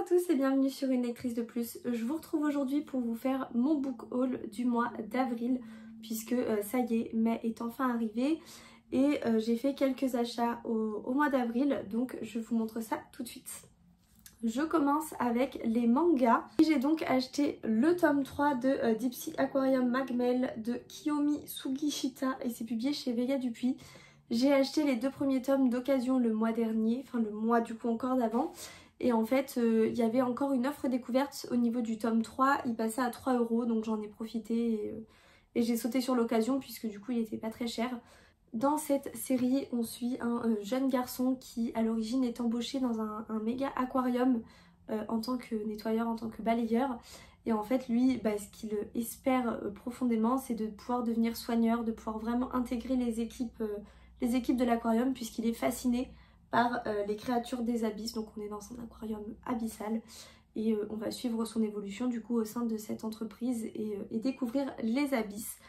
Bonjour à tous et bienvenue sur Une lectrice de plus. Je vous retrouve aujourd'hui pour vous faire mon book haul du mois d'avril puisque ça y est, mai est enfin arrivé et j'ai fait quelques achats au mois d'avril, donc je vous montre ça tout de suite. Je commence avec les mangas. J'ai donc acheté le tome 3 de Deep Sea Aquarium Magmel de Kiyomi Sugishita et c'est publié chez Vega Dupuis. J'ai acheté les deux premiers tomes d'occasion le mois dernier, enfin le mois du coup encore d'avant. Et en fait, il y avait encore une offre découverte au niveau du tome 3, il passait à 3 €, donc j'en ai profité et j'ai sauté sur l'occasion puisque du coup il était pas très cher. Dans cette série, on suit un jeune garçon qui à l'origine est embauché dans un méga aquarium en tant que nettoyeur, en tant que balayeur. Et en fait lui, ce qu'il espère profondément, c'est de pouvoir devenir soigneur, de pouvoir vraiment intégrer les équipes de l'aquarium puisqu'il est fasciné par les créatures des abysses. Donc on est dans un aquarium abyssal et on va suivre son évolution du coup au sein de cette entreprise et découvrir les abysses.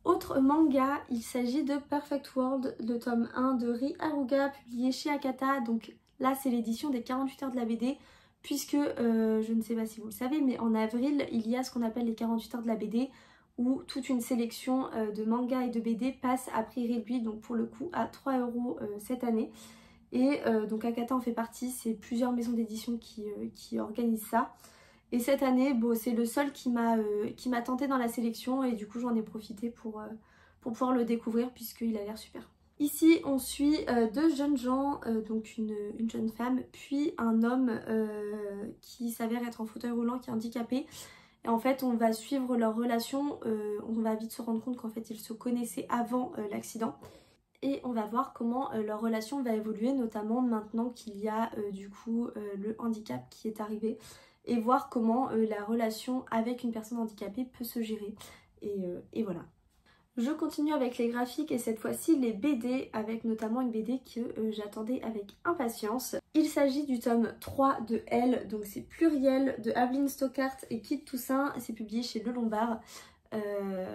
Autre manga, il s'agit de Perfect World, le tome 1 de Ri Haruga, publié chez Akata. Donc là c'est l'édition des 48 heures de la BD, puisque je ne sais pas si vous le savez, mais en avril il y a ce qu'on appelle les 48 heures de la BD, où toute une sélection de mangas et de BD passe à prix réduit, donc pour le coup à 3 € cette année. Et donc Akata en fait partie, c'est plusieurs maisons d'édition qui organisent ça. Et cette année, bon, c'est le seul qui m'a tenté dans la sélection et du coup j'en ai profité pour pouvoir le découvrir puisqu'il a l'air super. Ici on suit deux jeunes gens, donc une jeune femme puis un homme qui s'avère être en fauteuil roulant, qui est handicapé. Et en fait on va suivre leur relation, on va vite se rendre compte qu'en fait ils se connaissaient avant l'accident. Et on va voir comment leur relation va évoluer, notamment maintenant qu'il y a du coup le handicap qui est arrivé. Et voir comment la relation avec une personne handicapée peut se gérer. Et voilà. Je continue avec les graphiques et cette fois-ci les BD, avec notamment une BD que j'attendais avec impatience. Il s'agit du tome 3 de Elle, donc c'est Pluriel de Aveline Stockart et Kit Toussaint, c'est publié chez Le Lombard.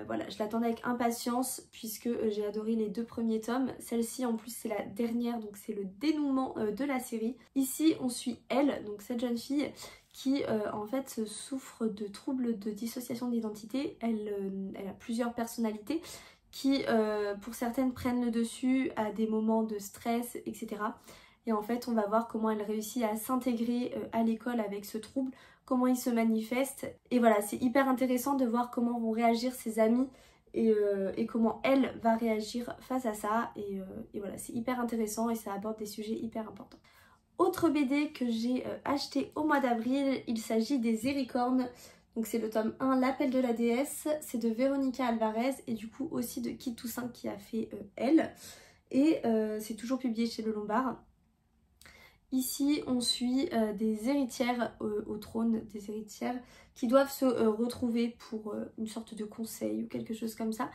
Voilà, je l'attendais avec impatience puisque j'ai adoré les deux premiers tomes. Celle-ci en plus c'est la dernière, donc c'est le dénouement de la série. Ici on suit Elle, donc cette jeune fille qui en fait souffre de troubles de dissociation d'identité. Elle a plusieurs personnalités qui pour certaines prennent le dessus à des moments de stress, etc. Et en fait on va voir comment elle réussit à s'intégrer à l'école avec ce trouble, comment il se manifeste. Et voilà, c'est hyper intéressant de voir comment vont réagir ses amis et comment elle va réagir face à ça. Et voilà, c'est hyper intéressant et ça aborde des sujets hyper importants. Autre BD que j'ai acheté au mois d'avril, il s'agit des Éricornes. Donc c'est le tome 1, L'appel de la déesse, c'est de Véronica Alvarez et du coup aussi de Kit Toussaint qui a fait Elle. Et c'est toujours publié chez Le Lombard. Ici on suit des héritières au trône, des héritières qui doivent se retrouver pour une sorte de conseil ou quelque chose comme ça.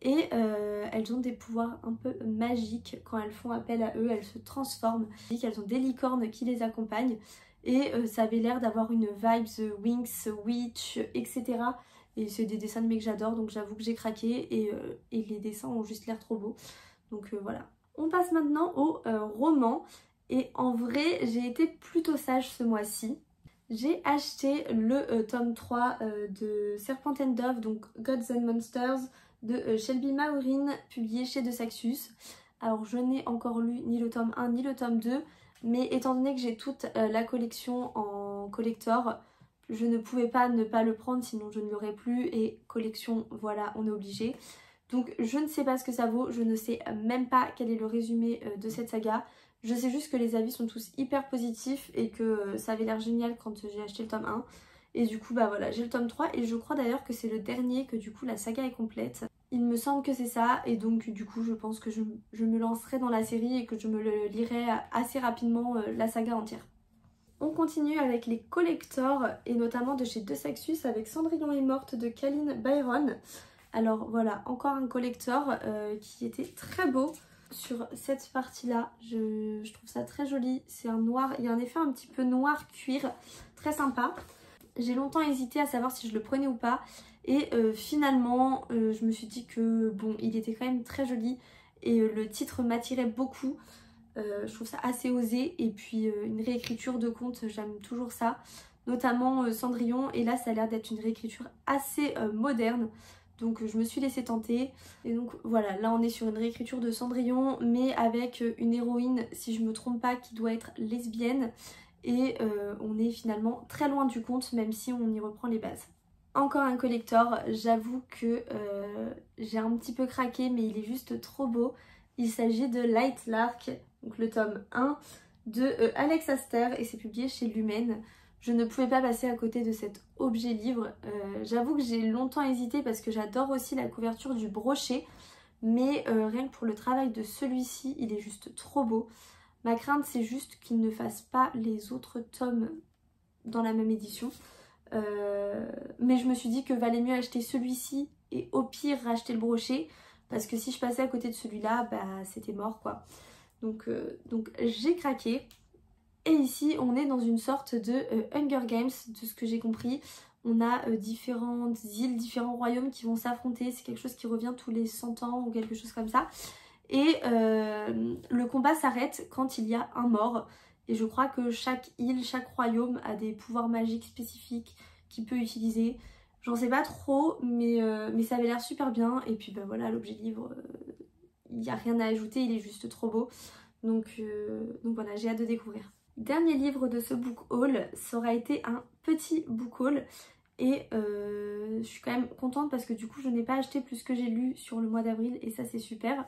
Et elles ont des pouvoirs un peu magiques. Quand elles font appel à eux, elles se transforment. Elles ont des licornes qui les accompagnent et ça avait l'air d'avoir une vibes Winx, Witch, etc. Et c'est des dessins animés que j'adore, donc j'avoue que j'ai craqué et les dessins ont juste l'air trop beaux. Donc voilà. On passe maintenant au roman. Et en vrai, j'ai été plutôt sage ce mois-ci. J'ai acheté le tome 3 de Serpent and Dove, donc Gods and Monsters, de Shelby Maureen, publié chez De Saxus. Alors je n'ai encore lu ni le tome 1 ni le tome 2, mais étant donné que j'ai toute la collection en collector, je ne pouvais pas ne pas le prendre, sinon je ne l'aurais plus. Et collection, voilà, on est obligé. Donc je ne sais pas ce que ça vaut, je ne sais même pas quel est le résumé de cette saga. Je sais juste que les avis sont tous hyper positifs et que ça avait l'air génial quand j'ai acheté le tome 1. Et du coup voilà, j'ai le tome 3 et je crois d'ailleurs que c'est le dernier, que du coup la saga est complète. Il me semble que c'est ça et donc du coup je pense que je me lancerai dans la série et que je me le lirai assez rapidement la saga entière. On continue avec les collectors et notamment de chez De Saxus avec Cendrillon est morte de Kaline Byron. Alors voilà, encore un collector qui était très beau. Sur cette partie là, je trouve ça très joli, c'est un noir, il y a un effet un petit peu noir cuir, très sympa. J'ai longtemps hésité à savoir si je le prenais ou pas et finalement je me suis dit que bon, il était quand même très joli et le titre m'attirait beaucoup. Je trouve ça assez osé et puis une réécriture de contes, j'aime toujours ça. Notamment Cendrillon, et là ça a l'air d'être une réécriture assez moderne. Donc je me suis laissée tenter. Et donc voilà, là on est sur une réécriture de Cendrillon, mais avec une héroïne, si je me trompe pas, qui doit être lesbienne. Et on est finalement très loin du conte, même si on y reprend les bases. Encore un collector, j'avoue que j'ai un petit peu craqué, mais il est juste trop beau. Il s'agit de Light Lark, donc le tome 1 de Alex Aster, et c'est publié chez Lumen. Je ne pouvais pas passer à côté de cet objet livre. J'avoue que j'ai longtemps hésité parce que j'adore aussi la couverture du brochet, mais rien que pour le travail de celui-ci, il est juste trop beau. Ma crainte, c'est juste qu'il ne fasse pas les autres tomes dans la même édition. Mais je me suis dit que valait mieux acheter celui-ci et au pire racheter le brochet, parce que si je passais à côté de celui-là, bah c'était mort quoi. Donc j'ai craqué. Et ici on est dans une sorte de Hunger Games, de ce que j'ai compris. On a différentes îles, différents royaumes qui vont s'affronter. C'est quelque chose qui revient tous les 100 ans ou quelque chose comme ça. Et le combat s'arrête quand il y a un mort. Et je crois que chaque île, chaque royaume a des pouvoirs magiques spécifiques qu'il peut utiliser. J'en sais pas trop, mais ça avait l'air super bien. Et puis bah voilà, l'objet livre, il n'y a rien à ajouter, il est juste trop beau. Donc voilà, j'ai hâte de découvrir. Dernier livre de ce book haul, ça aura été un petit book haul. Et je suis quand même contente parce que du coup je n'ai pas acheté plus que j'ai lu sur le mois d'avril et ça c'est super.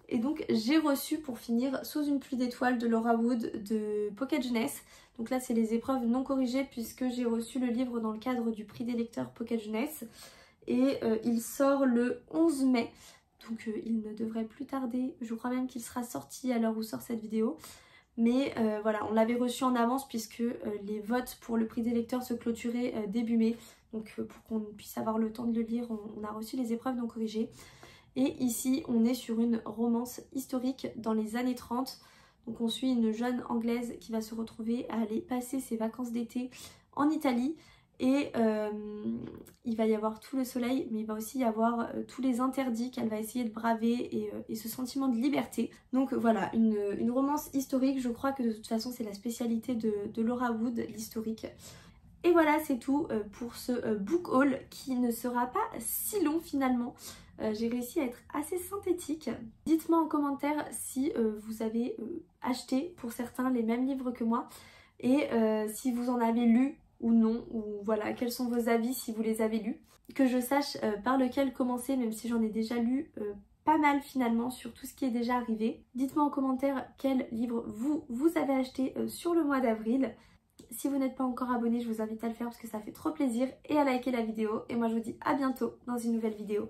Et donc j'ai reçu pour finir Sous une pluie d'étoiles de Laura Wood de Pocket Jeunesse. Donc là c'est les épreuves non corrigées puisque j'ai reçu le livre dans le cadre du prix des lecteurs Pocket Jeunesse. Et il sort le 11 mai. Donc il ne devrait plus tarder. Je crois même qu'il sera sorti à l'heure où sort cette vidéo. Mais voilà, on l'avait reçu en avance puisque les votes pour le prix des lecteurs se clôturaient début mai. Donc pour qu'on puisse avoir le temps de le lire, on a reçu les épreuves non corrigées. Et ici, on est sur une romance historique dans les années 30. Donc on suit une jeune anglaise qui va se retrouver à aller passer ses vacances d'été en Italie. Et il va y avoir tout le soleil, mais il va aussi y avoir tous les interdits qu'elle va essayer de braver et ce sentiment de liberté. Donc voilà, une romance historique. Je crois que de toute façon, c'est la spécialité de Laura Wood, l'historique. Et voilà, c'est tout pour ce book haul qui ne sera pas si long finalement. J'ai réussi à être assez synthétique. Dites-moi en commentaire si vous avez acheté pour certains les mêmes livres que moi et si vous en avez lu ou non, ou voilà, quels sont vos avis si vous les avez lus. Que je sache par lequel commencer, même si j'en ai déjà lu pas mal finalement sur tout ce qui est déjà arrivé. Dites-moi en commentaire quel livre vous avez acheté sur le mois d'avril. Si vous n'êtes pas encore abonné, je vous invite à le faire parce que ça fait trop plaisir et à liker la vidéo. Et moi je vous dis à bientôt dans une nouvelle vidéo.